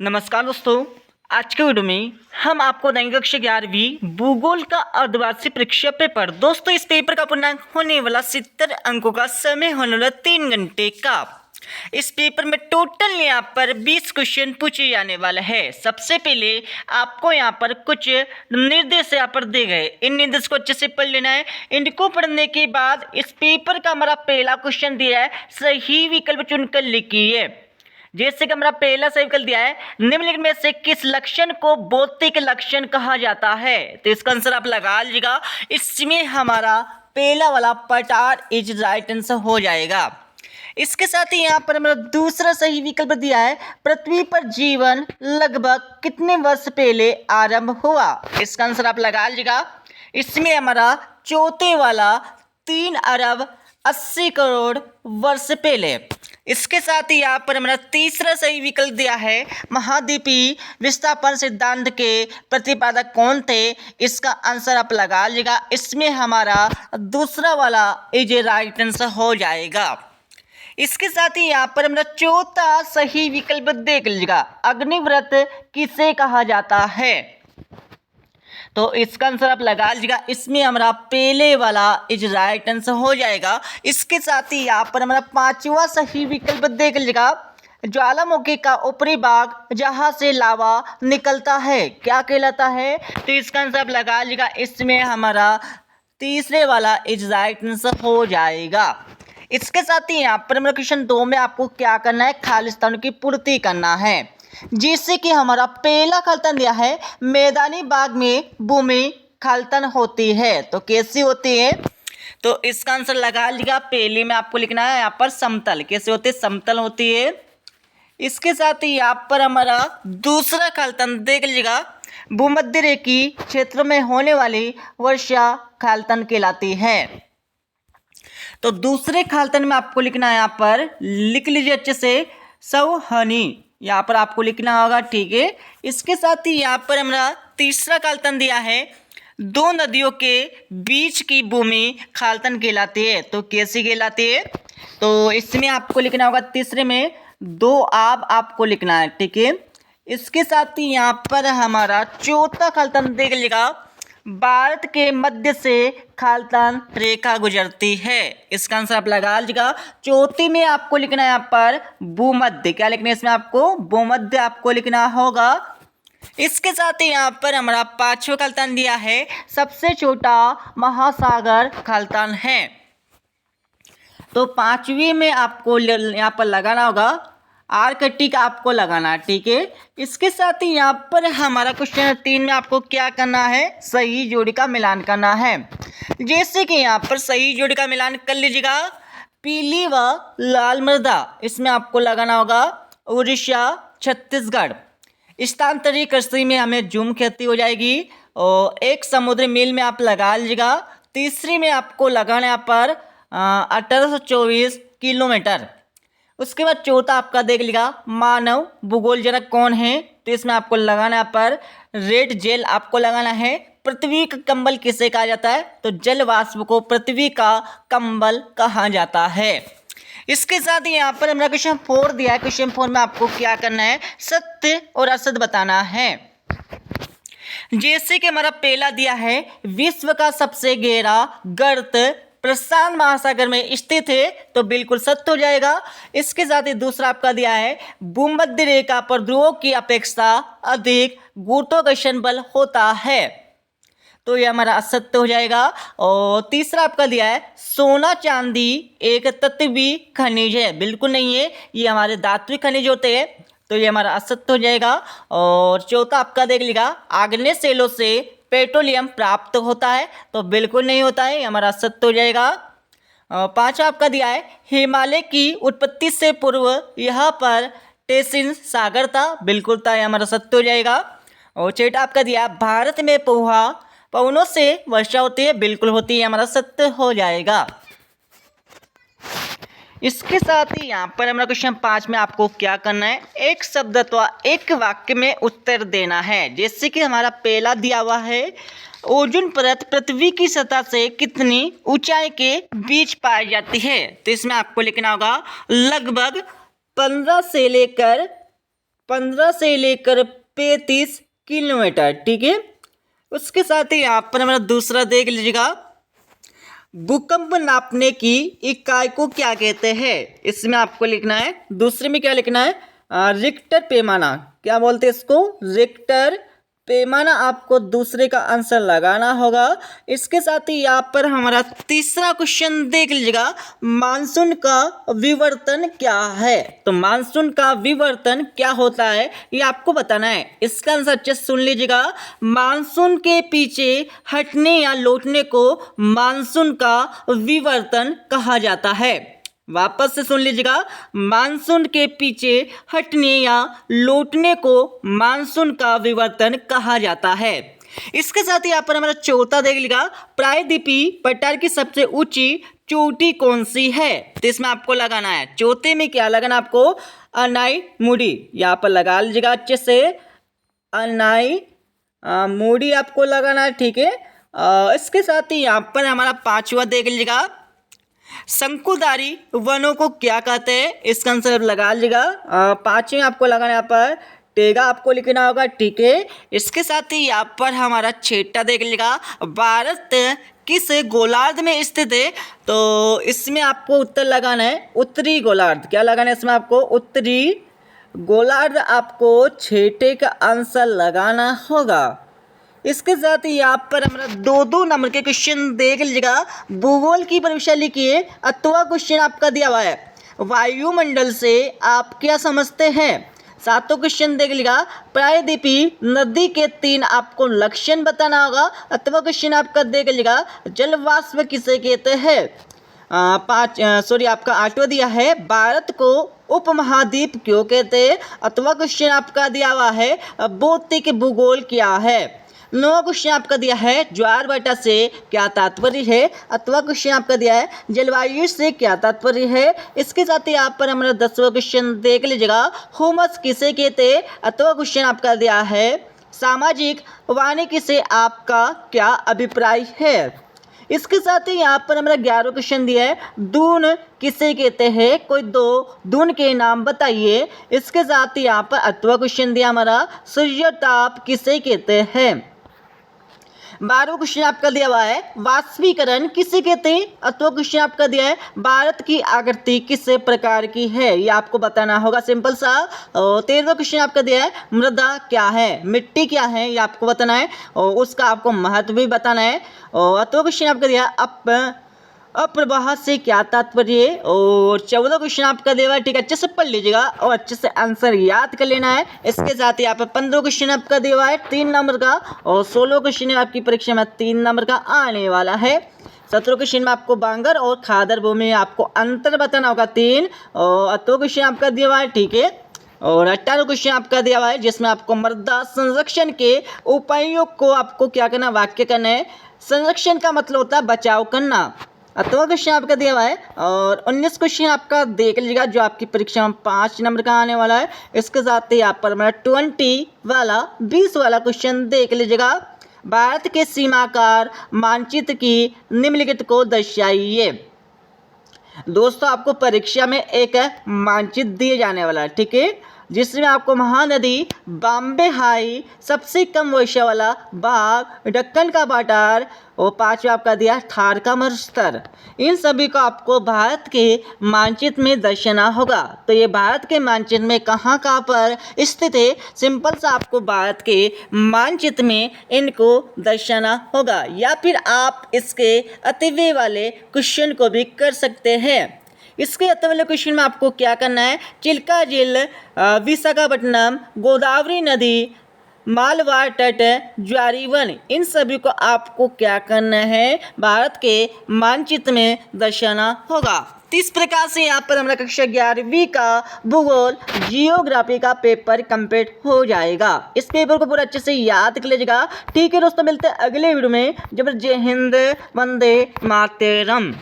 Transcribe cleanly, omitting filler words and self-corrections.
नमस्कार दोस्तों। आज के वीडियो में हम आपको देंगे कक्षा 11वीं भूगोल का अर्धवार्षिक परीक्षा पेपर। दोस्तों इस पेपर का पूर्णांक होने वाला 70 अंकों का, समय होने वाला 3 घंटे का। इस पेपर में टोटल यहाँ पर 20 क्वेश्चन पूछे जाने वाले हैं। सबसे पहले आपको यहाँ पर कुछ निर्देश यहाँ पर दिए गए, इन निर्देश को अच्छे से पढ़ लेना है। इनको पढ़ने के बाद इस पेपर का हमारा पहला क्वेश्चन दिया है, सही विकल्प चुनकर लिखिए। जैसे कि हमारा पहला सही विकल्प दिया है, निम्नलिखित में से किस लक्षण को भौतिक लक्षण कहा जाता है? तो इसका आंसर आप लगा लीजिएगा। इसमें हमारा पहला वाला पटार इज राइट आंसर हो जाएगा। इसके साथ ही यहाँ पर हमारा दूसरा सही विकल्प दिया है, पृथ्वी पर जीवन लगभग कितने वर्ष पहले आरंभ हुआ? इसका आंसर आप लगा लीजिएगा। इसमें हमारा चौथे वाला 3 अरब 80 करोड़ वर्ष पहले। इसके साथ ही यहाँ पर हमारा तीसरा सही विकल्प दिया है, महाद्वीपीय विस्थापन सिद्धांत के प्रतिपादक कौन थे? इसका आंसर आप लगा लीजिएगा। इसमें हमारा दूसरा वाला इज राइट आंसर हो जाएगा। इसके साथ ही यहाँ पर हमारा चौथा सही विकल्प देख लीजिएगा, अग्निव्रत किसे कहा जाता है? तो इसका आंसर आप लगा लीजिएगा। इसमें हमारा पहले वाला इज राइट आंसर हो जाएगा। इसके साथ ही यहाँ पर हमारा पांचवा सही विकल्प देख लीजिएगा, ज्वालामुखी का ऊपरी भाग जहाँ से लावा निकलता है क्या कहलाता है? तो इसका आंसर आप लगा लीजिएगा। इसमें हमारा तीसरे वाला इज राइट आंसर हो जाएगा। इसके साथ ही यहाँ पर हमारा क्वेश्चन 2 में आपको क्या करना है, खाली स्थानों की पूर्ति करना है। जिससे कि हमारा पहला खालिस्तान दिया है, मैदानी भाग में भूमि खालिस्तान होती है। तो कैसी होती है? तो इसका आंसर लगा लीजिएगा। पहले में आपको लिखना है यहाँ पर समतल। कैसे होती है? समतल होती है। इसके साथ ही यहाँ पर हमारा दूसरा खालिस्तान देख लीजिएगा, भूमध्य रेखीय क्षेत्र में होने वाली वर्षा खालिस्तान कहलाती है। तो दूसरे खालिस्तान में आपको लिखना है, यहाँ पर लिख लीजिए अच्छे से, सौहनी यहाँ पर आपको लिखना होगा, ठीक है। इसके साथ ही यहाँ पर हमारा तीसरा खालिस्तान दिया है, 2 नदियों के बीच की भूमि खालिस्तान कहलाती है। तो कैसी कहलाती है? तो इसमें आपको लिखना होगा, तीसरे में 2 आब आपको लिखना है, ठीक है। इसके साथ ही यहाँ पर हमारा चौथा खालिस्तान देख लीजिएगा, भारत के मध्य से खालिस्तान रेखा गुजरती है। इसका आंसर आप लगा लीजिएगा। चौथी में आपको लिखना है यहाँ पर भूमध्य। क्या लिखना है इसमें? आपको भूमध्य आपको लिखना होगा। इसके साथ ही यहाँ पर हमारा पांचवा खालिस्तान दिया है, सबसे छोटा महासागर खालिस्तान है। तो पांचवी में आपको यहाँ पर लगाना होगा, आर्कटिक आपको लगाना, ठीक है। इसके साथ ही यहाँ पर हमारा क्वेश्चन 3 में आपको क्या करना है, सही जोड़ी का मिलान करना है। जैसे कि यहाँ पर सही जोड़ी का मिलान कर लीजिएगा, पीली व लाल मृदा, इसमें आपको लगाना होगा उड़ीसा छत्तीसगढ़। स्थानांतरित कृषि में हमें झूम खेती हो जाएगी। और एक समुद्री मील में आप लगा लीजिएगा। तीसरी में आपको लगाना यहाँ पर 1824 किलोमीटर। उसके बाद चौथा आपका देख लीजिएगा, मानव भूगोल जनक कौन है? तो इसमें आपको लगाना है पर रेड जेल आपको लगाना है। पृथ्वी का कंबल किसे कहा जाता है? तो जल वाष्प को पृथ्वी का कंबल कहा जाता है। इसके साथ ही यहाँ पर हमारा क्वेश्चन 4 दिया है। क्वेश्चन 4 में आपको क्या करना है, सत्य और असत्य बताना है। जैसे कि हमारा पहला दिया है, विश्व का सबसे गहरा गर्त प्रशांत महासागर में स्थित है। तो बिल्कुल सत्य हो जाएगा। इसके साथ ही दूसरा आपका दिया है, भूमध्य रेखा पर ध्रुवों की अपेक्षा अधिक गुरुत्वाकर्षण बल होता है। तो ये हमारा असत्य हो जाएगा। और तीसरा आपका दिया है, सोना चांदी एक तत्वी खनिज है। बिल्कुल नहीं है, ये हमारे धात्विक खनिज होते हैं। तो ये हमारा असत्य हो जाएगा। और चौथा आपका देख लीजिएगा, आग्नेय सेलों से पेट्रोलियम प्राप्त होता है। तो बिल्कुल नहीं होता है, हमारा असत्य हो जाएगा। पांचवा आपका दिया है, हिमालय की उत्पत्ति से पूर्व यहाँ पर टेसिन सागर था। बिल्कुल था, हमारा सत्य हो जाएगा। और छठा आपका दिया, भारत में पवनों से वर्षा होती है। बिल्कुल होती है, हमारा सत्य हो जाएगा। इसके साथ ही यहाँ पर हमारा क्वेश्चन 5 में आपको क्या करना है, एक शब्द अथवा एक वाक्य में उत्तर देना है। जैसे कि हमारा पहला दिया हुआ है, ओजोन परत पृथ्वी की सतह से कितनी ऊंचाई के बीच पाई जाती है? तो इसमें आपको लिखना होगा लगभग 15 से लेकर 15 से लेकर 35 किलोमीटर, ठीक है। उसके साथ ही यहाँ पर हमारा दूसरा देख लीजिएगा, भूकंप नापने की इकाई को क्या कहते हैं। इसमें आपको लिखना है, दूसरे में क्या लिखना है, रिक्टर पैमाना। क्या बोलते हैं इसको, रिक्टर पैमाना। आपको दूसरे का आंसर लगाना होगा। इसके साथ ही यहाँ पर हमारा तीसरा क्वेश्चन देख लीजिएगा, मानसून का विवर्तन क्या है। तो मानसून का विवर्तन क्या होता है ये आपको बताना है। इसका आंसर अच्छे से सुन लीजिएगा, मानसून के पीछे हटने या लौटने को मानसून का विवर्तन कहा जाता है। वापस से सुन लीजिएगा, मानसून के पीछे हटने या लौटने को मानसून का विवर्तन कहा जाता है। इसके साथ ही यहाँ पर हमारा चौथा देख लीजिएगा, प्रायद्वीपीय पठार की सबसे ऊंची चोटी कौन सी है। तो इसमें आपको लगाना है, चौथे में क्या लगाना आपको, अनाई मुड़ी। यहाँ पर लगा लीजिएगा अच्छे से, अनाई मुड़ी आपको लगाना है, ठीक है। इसके साथ ही यहाँ पर हमारा पांचवा देख लीजिएगा, शंकुधारी वनों को क्या कहते हैं। इसका आंसर लगा लीजिएगा, पांचवें आपको लगाना है, यहाँ पर टेगा आपको लिखना होगा, ठीक है। इसके साथ ही यहाँ पर हमारा छठा देख लीजिएगा, भारत किस गोलार्ध में स्थित है। तो इसमें आपको उत्तर लगाना है, उत्तरी गोलार्ध। क्या लगाना है इसमें आपको, उत्तरी गोलार्ध आपको छठे का आंसर लगाना होगा। इसके साथ ही यहाँ पर हमारा 2-2 नंबर के क्वेश्चन देख लीजिएगा, भूगोल की परिभाषा लिखिए अथवा क्वेश्चन आपका दिया हुआ है, वायुमंडल से आप क्या समझते हैं। सातों क्वेश्चन देख लीजिएगा, प्रायद्वीपीय नदी के 3 आपको लक्षण बताना होगा। अथवा क्वेश्चन आपका देख लीजिएगा, जलवाष्प किसे कहते हैं। आपका 8वां दिया है, भारत को उपमहाद्वीप क्यों कहते हैं। अथवा क्वेश्चन आपका दिया हुआ है, भौतिक भूगोल क्या है। 9वां क्वेश्चन आपका दिया है, ज्वार-भाटा से क्या तात्पर्य है। अथवा क्वेश्चन आपका दिया है, जलवायु से क्या तात्पर्य है। इसके साथ ही यहाँ पर हमारा 10वां क्वेश्चन देख लीजिएगा, ह्यूमस किसे कहते हैं। अथवा क्वेश्चन आपका दिया है, सामाजिक वानिकी से आपका क्या अभिप्राय है। इसके साथ ही यहाँ पर हमारा 11वां क्वेश्चन दिया है, दून किसे कहते हैं, कोई 2 दून के नाम बताइए। इसके साथ ही यहाँ पर अथवा क्वेश्चन दिया हमारा, सूर्यताप किसे कहते हैं। 12वां क्वेश्चन आपका दिया हुआ है, वाष्पीकरण किसे कहते हैं। अथवा क्वेश्चन आपका दिया है, भारत की आकृति किस प्रकार की है, ये आपको बताना होगा, सिंपल सा। 13वां क्वेश्चन आपका दिया है, मृदा क्या है, मिट्टी क्या है, ये आपको बताना है और उसका आपको महत्व भी बताना है। और अथवा क्वेश्चन आपका दिया है, अप्रवाह से क्या तात्पर्य है। और 14वां क्वेश्चन आपका दिया हुआ है, ठीक है, अच्छे से पढ़ लीजिएगा और अच्छे से आंसर याद कर लेना है। इसके साथ ही यहाँ पर 15वां क्वेश्चन आपका दिया हुआ है 3 नंबर का, और 16वां क्वेश्चन आपकी परीक्षा में 3 नंबर का आने वाला है। 17वां क्वेश्चन में आपको बांगर और खादर भूमि में आपको अंतर बताना होगा 3। और 18वां क्वेश्चन आपका दिया हुआ है, ठीक है। और 18वां क्वेश्चन आपका दिया हुआ है, जिसमें आपको मृदा संरक्षण के उपायों को आपको क्या करना, वाक्य करना है। संरक्षण का मतलब होता है बचाव करना। 18वां क्वेश्चन आपका दिया हुआ है। और 19 क्वेश्चन आपका देख लीजिएगा, जो आपकी परीक्षा में 5 नंबर का आने वाला है। इसके साथ ही यहाँ पर हमारा 20 वाला 20 वाला क्वेश्चन देख लीजिएगा, भारत के सीमाकार मानचित्र की निम्नलिखित को दर्शाइए। दोस्तों आपको परीक्षा में एक मानचित्र दिए जाने वाला है, ठीक है, जिसमें आपको महानदी, बॉम्बे हाई, सबसे कम वर्षा वाला भाग, दक्कन का पठार और 5वां आपका दिया थार का मरुस्थल। इन सभी को आपको भारत के मानचित्र में दर्शाना होगा। तो ये भारत के मानचित्र में कहाँ पर स्थित है, सिंपल सा आपको भारत के मानचित्र में इनको दर्शाना होगा। या फिर आप इसके अतिव्यय वाले क्वेश्चन को भी कर सकते हैं। इसके अतिव्यय क्वेश्चन में आपको क्या करना है, चिल्का झील, विशाखापट्टनम, गोदावरी नदी, मालवा तट, ज्वारी वन, इन सभी को आपको क्या करना है, भारत के मानचित्र में दर्शाना होगा। तो इस प्रकार से यहाँ पर हमारा कक्षा 11वीं का भूगोल जियोग्राफी का पेपर कंप्लीट हो जाएगा। इस पेपर को पूरा अच्छे से याद कर लीजिएगा। ठीक है दोस्तों, मिलते हैं अगले वीडियो में। जब जय हिंद, वंदे मातरम।